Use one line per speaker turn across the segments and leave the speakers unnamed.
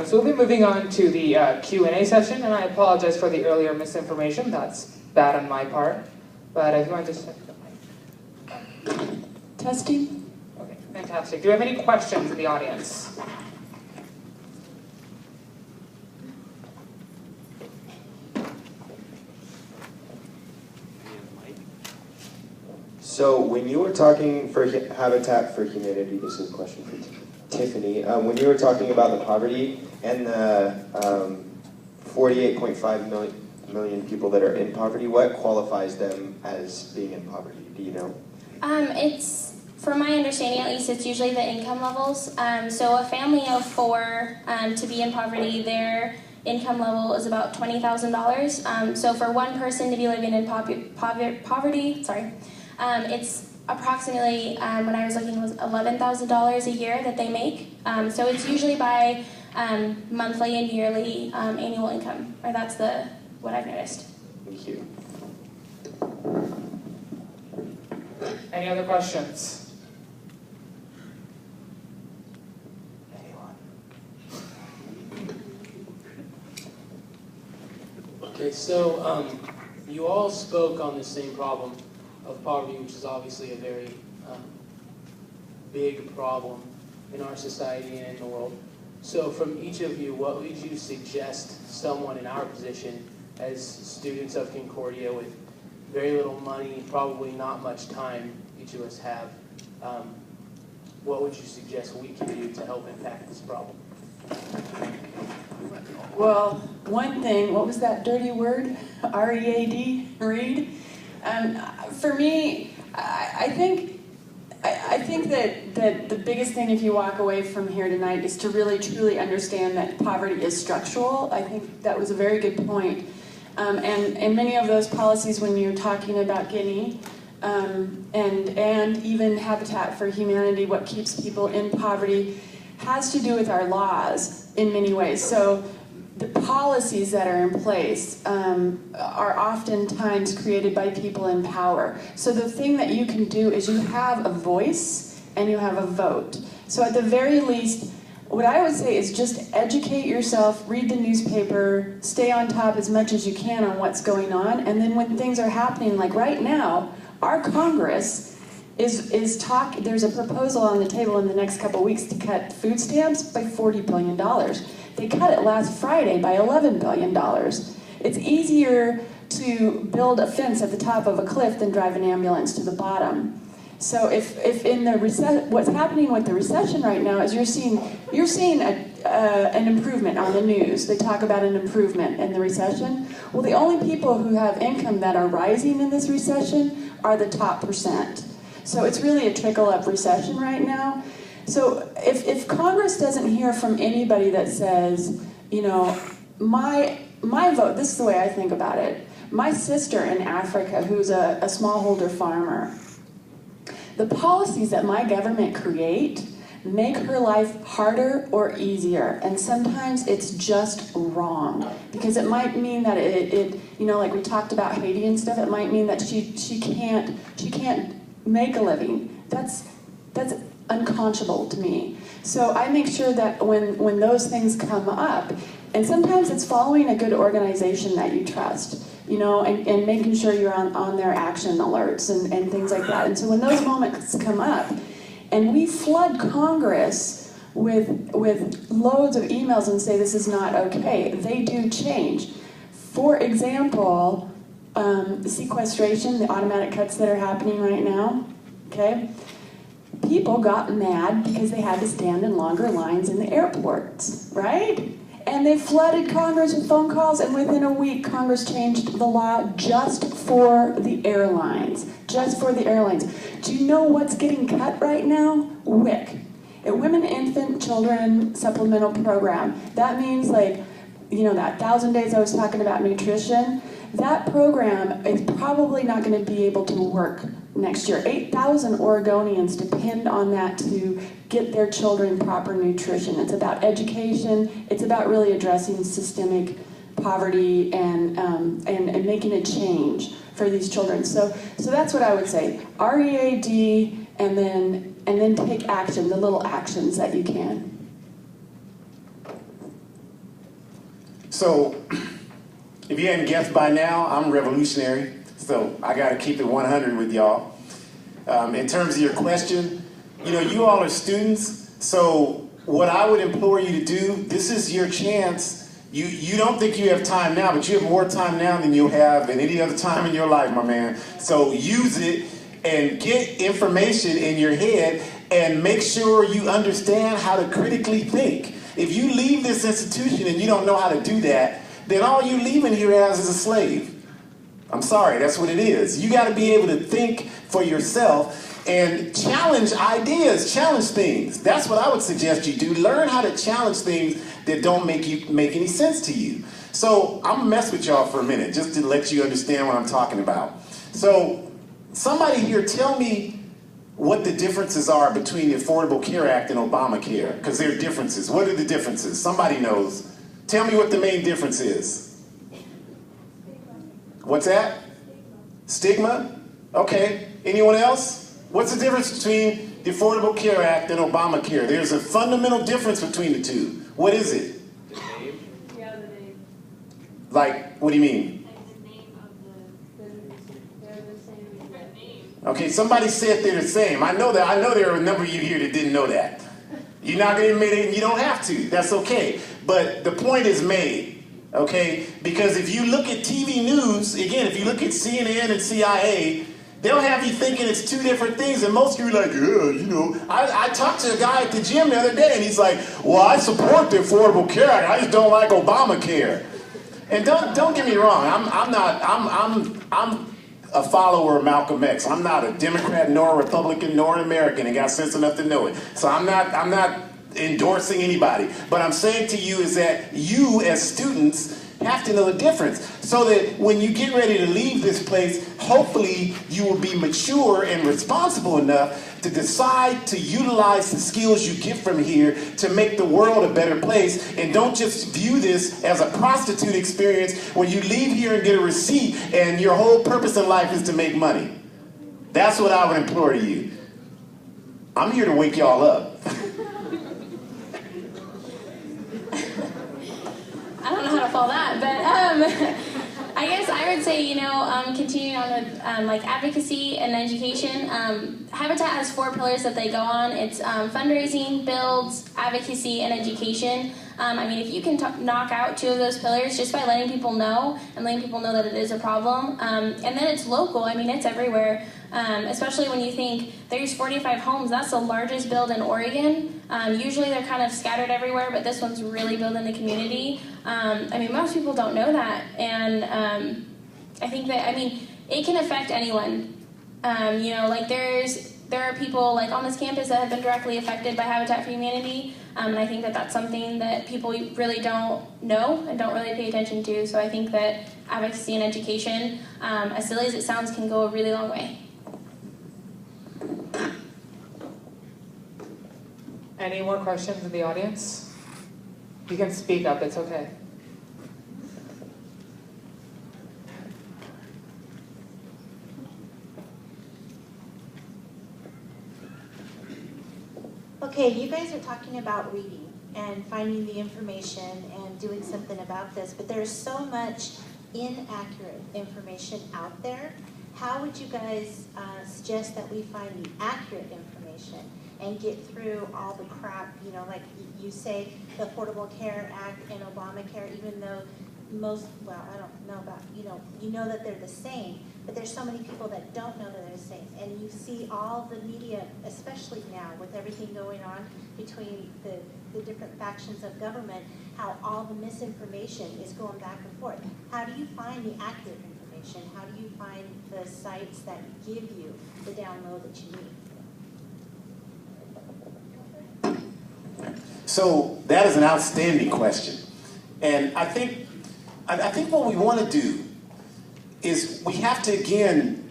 So we'll be moving on to the Q&A session, and I apologize for the earlier misinformation. That's bad on my part. But if you want to just check the mic.
Testing?
Okay, fantastic. Do we have any questions in the audience?
So when you were talking for Habitat for Humanity, this is a question for Tiffany. When you were talking about the poverty and the 48.5 million people that are in poverty, what qualifies them as being in poverty? Do you know?
It's, from my understanding at least, it's usually the income levels. So a family of 4 to be in poverty, their income level is about $20,000. So for one person to be living in poverty, it's approximately, when I was looking, it was $11,000 a year that they make. So it's usually by monthly and yearly annual income, or that's what I've noticed.
Thank you.
Any other questions?
Okay, so you all spoke on the same problem of poverty, which is obviously a very big problem in our society and in the world. So from each of you, what would you suggest someone in our position as students of Concordia with very little money, probably not much time each of us have, what would you suggest we can do to help impact this problem?
Well, one thing, what was that dirty word? R-E-A-D? Read? For me, I think that the biggest thing, if you walk away from here tonight, is to really truly understand that poverty is structural. I think that was a very good point. And many of those policies, when you're talking about Guinea and even Habitat for Humanity, what keeps people in poverty, has to do with our laws in many ways. So the policies that are in place are oftentimes created by people in power. So the thing that you can do is you have a voice and you have a vote. So at the very least, what I would say is just educate yourself, read the newspaper, stay on top as much as you can on what's going on, and then when things are happening, like right now, our Congress there's a proposal on the table in the next couple of weeks to cut food stamps by $40 billion. They cut it last Friday by $11 billion. It's easier to build a fence at the top of a cliff than drive an ambulance to the bottom. So if in the what's happening with the recession right now is you're seeing an improvement on the news. They talk about an improvement in the recession. Well, the only people who have income that are rising in this recession are the top %. So it's really a trickle-up recession right now. So if Congress doesn't hear from anybody that says, you know, my vote, this is the way I think about it. My sister in Africa, who's a smallholder farmer, the policies that my government create make her life harder or easier, and sometimes it's just wrong, because it might mean that it you know, like we talked about Haiti and stuff, it might mean that she can't make a living. That's unconscionable to me. So I make sure that when those things come up, and sometimes it's following a good organization that you trust, you know, and making sure you're on their action alerts and things like that. And so when those moments come up, and we flood Congress with loads of emails and say this is not okay, they do change. For example, the sequestration, the automatic cuts that are happening right now, okay? People got mad because they had to stand in longer lines in the airports, right? And they flooded Congress with phone calls, and within a week, Congress changed the law just for the airlines. Just for the airlines. Do you know what's getting cut right now? WIC. A Women, Infant, Children Supplemental Program. That means, like, you know, that 1,000 days I was talking about nutrition, that program is probably not going to be able to work next year. 8,000 Oregonians depend on that to get their children proper nutrition. It's about education. It's about really addressing systemic poverty and making a change for these children. So that's what I would say. READ, and then take action, the little actions that you can.
So, if you hadn't guessed by now, I'm revolutionary, so I got to keep it 100 with y'all. In terms of your question, you know, you all are students, so what I would implore you to do, this is your chance. You don't think you have time now, but you have more time now than you'll have in any other time in your life, my man. So use it and get information in your head and make sure you understand how to critically think. If you leave this institution and you don't know how to do that, then all you're leaving here as is a slave. I'm sorry, that's what it is. You got to be able to think for yourself and challenge ideas, challenge things. That's what I would suggest you do. Learn how to challenge things that don't make any sense to you. So I'm gonna mess with y'all for a minute just to let you understand what I'm talking about. So somebody here tell me what the differences are between the Affordable Care Act and Obamacare, because there are differences. What are the differences? Somebody knows. Tell me what the main difference is. What's that? Stigma? Okay. Anyone else? What's the difference between the Affordable Care Act and Obamacare? There's a fundamental difference between the two. What is it?
The name?
Yeah, the name.
Like, what do you mean?
Like the name of they're the same. Different name.
Okay, somebody said they're the same. I know that. I know there are a number of you here that didn't know that. You're not going to admit it, and you don't have to. That's okay. But the point is made, okay? Because if you look at TV news, again, if you look at CNN and CIA, they'll have you thinking it's two different things, and most of you are like, yeah, you know. I talked to a guy at the gym the other day, and he's like, well, I support the Affordable Care Act. I just don't like Obamacare. And don't get me wrong. I'm a follower of Malcolm X. I'm not a Democrat nor a Republican nor an American and got sense enough to know it. So I'm not endorsing anybody. But I'm saying to you is that you as students have to know the difference so that when you get ready to leave this place, hopefully you will be mature and responsible enough to decide to utilize the skills you get from here to make the world a better place, and don't just view this as a prostitute experience where you leave here and get a receipt and your whole purpose in life is to make money. That's what I would implore to you. I'm here to wake y'all up.
I don't know how to follow that, but I guess I would say, you know, continuing on with like advocacy and education. Habitat has 4 pillars that they go on. It's fundraising, builds, advocacy, and education. I mean, if you can knock out 2 of those pillars just by letting people know and letting people know that it is a problem, and then it's local. I mean, it's everywhere. Especially when you think there's 45 homes. That's the largest build in Oregon. Usually they're kind of scattered everywhere, but this one's really built in the community. I mean, most people don't know that, and I think that, I mean, it can affect anyone. You know, like there are people like on this campus that have been directly affected by Habitat for Humanity, and I think that that's something that people really don't know and don't really pay attention to. So I think that advocacy and education, as silly as it sounds, can go a really long way.
Any more questions in the audience? You can speak up, it's okay.
Okay, you guys are talking about reading and finding the information and doing something about this, but there's so much inaccurate information out there. How would you guys suggest that we find the accurate information and get through all the crap, you know, like you say, the Affordable Care Act and Obamacare, even though most, well, I don't know about, you know that they're the same, but there's so many people that don't know that they're the same. And you see all the media, especially now with everything going on between the different factions of government, how all the misinformation is going back and forth. How do you find the accurate information? How do you find the sites that give you the download that you need?
So that is an outstanding question. And I think what we want to do is we have to, again,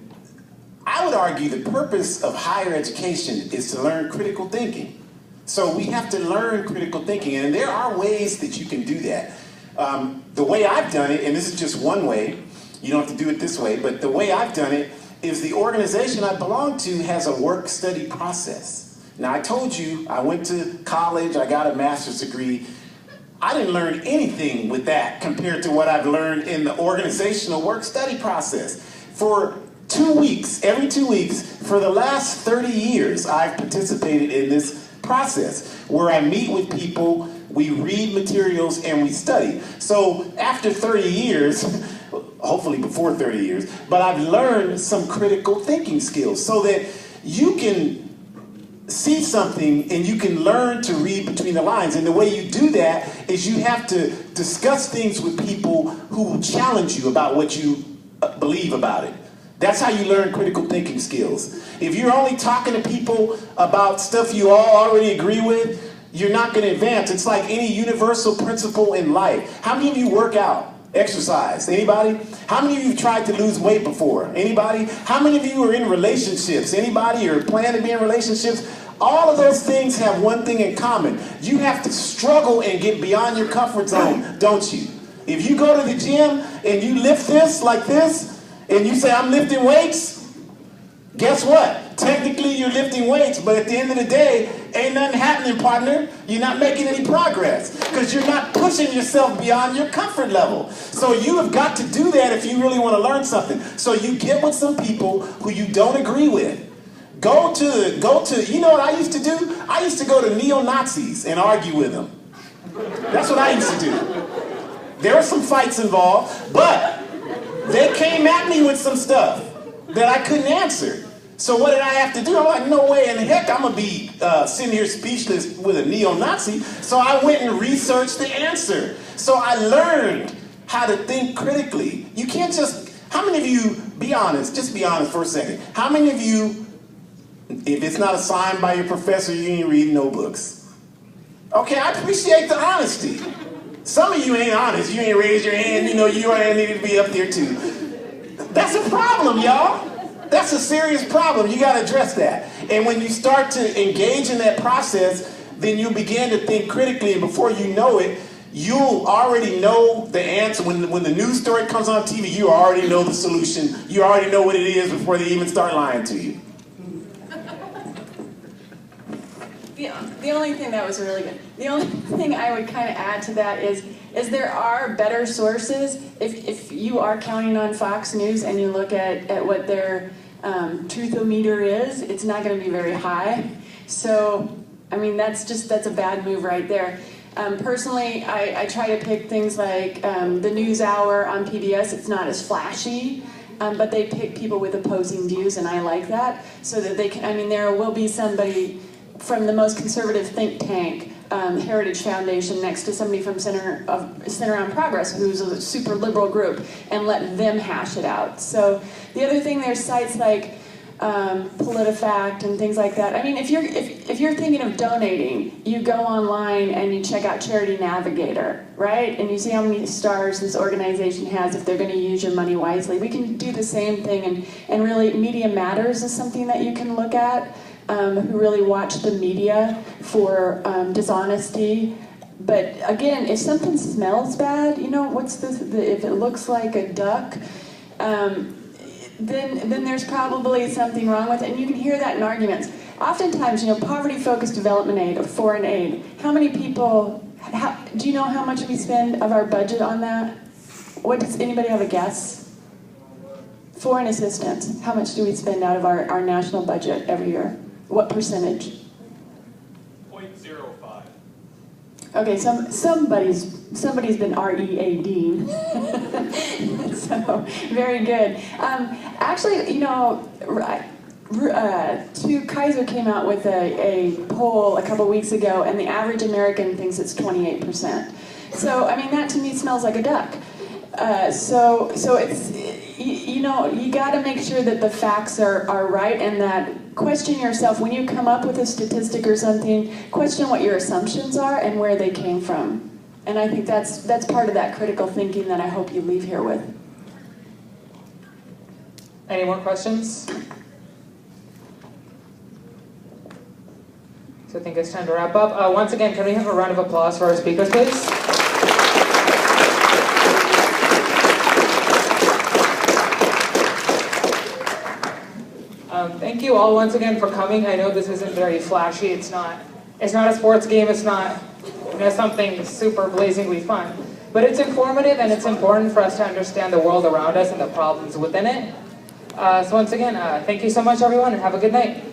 I would argue the purpose of higher education is to learn critical thinking. So we have to learn critical thinking, and there are ways that you can do that. The way I've done it, and this is just one way, you don't have to do it this way, but the way I've done it is the organization I belong to has a work-study process. Now, I told you I went to college, I got a master's degree. I didn't learn anything with that compared to what I've learned in the organizational work study process. For 2 weeks, every 2 weeks, for the last 30 years, I've participated in this process where I meet with people, we read materials, and we study. So after 30 years, hopefully before 30 years, but I've learned some critical thinking skills so that you can see something and you can learn to read between the lines. And the way you do that is you have to discuss things with people who will challenge you about what you believe about it. That's how you learn critical thinking skills. If you're only talking to people about stuff you all already agree with, you're not going to advance. It's like any universal principle in life. How many of you work out? Exercise? Anybody? How many of you have tried to lose weight before? Anybody? How many of you are in relationships? Anybody? Or plan to be in relationships? All of those things have one thing in common. You have to struggle and get beyond your comfort zone, don't you? If you go to the gym and you lift this like this, and you say, I'm lifting weights, guess what? Technically you're lifting weights, but at the end of the day, ain't nothing happening, partner. You're not making any progress because you're not pushing yourself beyond your comfort level. So you have got to do that if you really want to learn something. So you get with some people who you don't agree with. Go to, you know what I used to do? I used to go to neo-Nazis and argue with them. That's what I used to do. There were some fights involved, but they came at me with some stuff that I couldn't answer. So what did I have to do? I'm like, no way in the heck I'm going to be sitting here speechless with a neo-Nazi. So I went and researched the answer. So I learned how to think critically. You can't just, how many of you, be honest, just be honest for a second. How many of you, if it's not assigned by your professor, you ain't reading no books? Okay, I appreciate the honesty. Some of you ain't honest. You ain't raised your hand. You know, you ain't needed to be up there too. That's a problem, y'all. That's a serious problem. You got to address that. And when you start to engage in that process, then you begin to think critically. And before you know it, you'll already know the answer. When the news story comes on TV, you already know the solution. You already know what it is before they even start lying to you.
The only thing that was really good, the only thing I would kind of add to that is there are better sources. If you are counting on Fox News and you look at what their truthometer is, it's not going to be very high. So, I mean, that's a bad move right there. Personally, I try to pick things like the News Hour on PBS. It's not as flashy. But they pick people with opposing views, and I like that, so that they can, I mean, there will be somebody from the most conservative think tank, Heritage Foundation, next to somebody from Center on Progress, who's a super liberal group, and let them hash it out. So the other thing, there's sites like PolitiFact and things like that. I mean, if you're thinking of donating, you go online and you check out Charity Navigator, right? And you see how many stars this organization has if they're going to use your money wisely. We can do the same thing, and really, Media Matters is something that you can look at. Who really watch the media for dishonesty. But again, if something smells bad, you know, what's if it looks like a duck, then there's probably something wrong with it. And you can hear that in arguments. Oftentimes, you know, poverty-focused development aid or foreign aid, how many people, do you know how much we spend of our budget on that? Does anybody have a guess? Foreign assistance, how much do we spend out of our national budget every year? What percentage?
0.05.
Okay, somebody's been READing. So, very good. Actually, you know, Kaiser came out with a poll a couple weeks ago, and the average American thinks it's 28%. So, I mean, that to me smells like a duck. So it's, you know, you got to make sure that the facts are right, and that question yourself when you come up with a statistic or something. Question what your assumptions are and where they came from. And I think that's part of that critical thinking that I hope you leave here with.
Any more questions? So I think it's time to wrap up. Once again, can we have a round of applause for our speakers, please? Thank you all once again for coming. I know this isn't very flashy. It's not a sports game. It's not something super blazingly fun. But it's informative and it's important for us to understand the world around us and the problems within it. So once again, thank you so much everyone and have a good night.